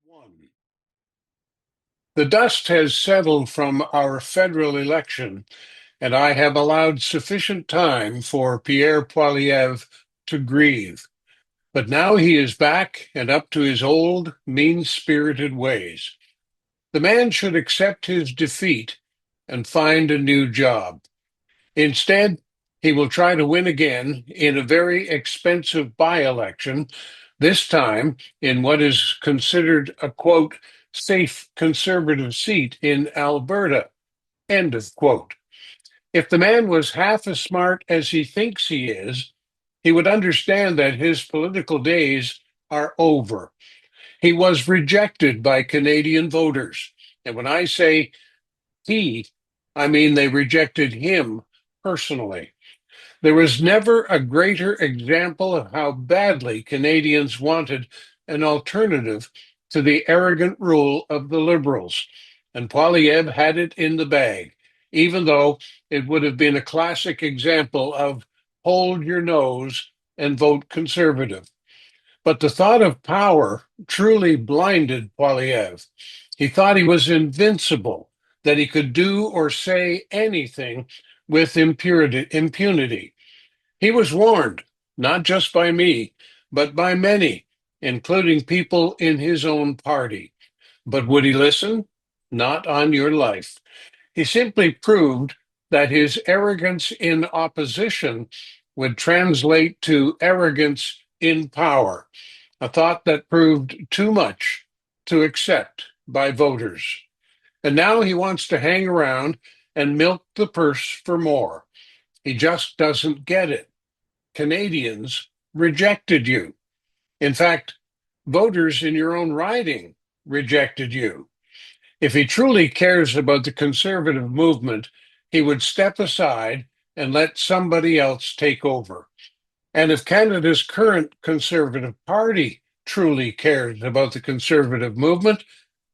One. The dust has settled from our federal election, and I have allowed sufficient time for Pierre Poilievre to grieve. But now he is back and up to his old, mean-spirited ways. The man should accept his defeat and find a new job. Instead, he will try to win again in a very expensive by-election, this time in what is considered a quote, safe conservative seat in Alberta, end of quote. If the man was half as smart as he thinks he is, he would understand that his political days are over. He was rejected by Canadian voters. And when I say he, I mean they rejected him personally. There was never a greater example of how badly Canadians wanted an alternative to the arrogant rule of the Liberals, and Poilievre had it in the bag, even though it would have been a classic example of hold your nose and vote Conservative. But the thought of power truly blinded Poilievre. He thought he was invincible, that he could do or say anything with impunity. He was warned, not just by me, but by many, including people in his own party. But would he listen? Not on your life. He simply proved that his arrogance in opposition would translate to arrogance in power, a thought that proved too much to accept by voters. And now he wants to hang around and milk the purse for more. He just doesn't get it. Canadians rejected you. In fact, voters in your own riding rejected you. If he truly cares about the conservative movement, he would step aside and let somebody else take over. And if Canada's current Conservative Party truly cares about the conservative movement,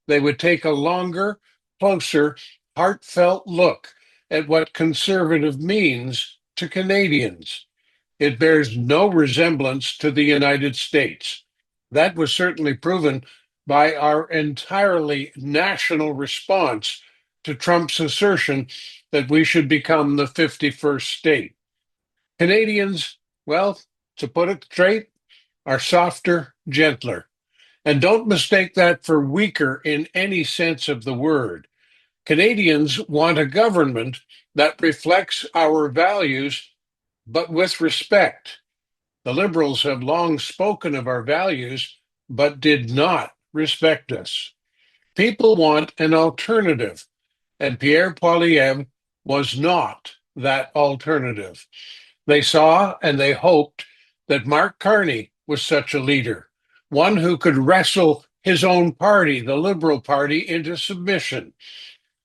they would take a longer, closer, heartfelt look at what conservative means to Canadians. It bears no resemblance to the United States. That was certainly proven by our entirely national response to Trump's assertion that we should become the 51st state. Canadians, well, to put it straight, are softer, gentler. And don't mistake that for weaker in any sense of the word. Canadians want a government that reflects our values, but with respect. The Liberals have long spoken of our values, but did not respect us. People want an alternative, and Pierre Poilievre was not that alternative. They saw and they hoped that Mark Carney was such a leader, one who could wrestle his own party, the Liberal Party, into submission.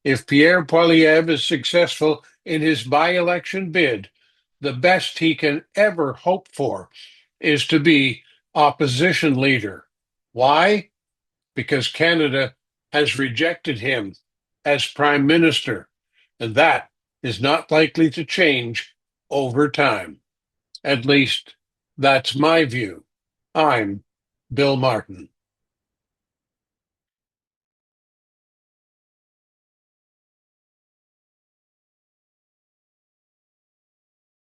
If Pierre Poilievre is successful in his by-election bid, the best he can ever hope for is to be opposition leader. Why? Because Canada has rejected him as prime minister, and that is not likely to change over time. At least that's my view. I'm Bill Martin.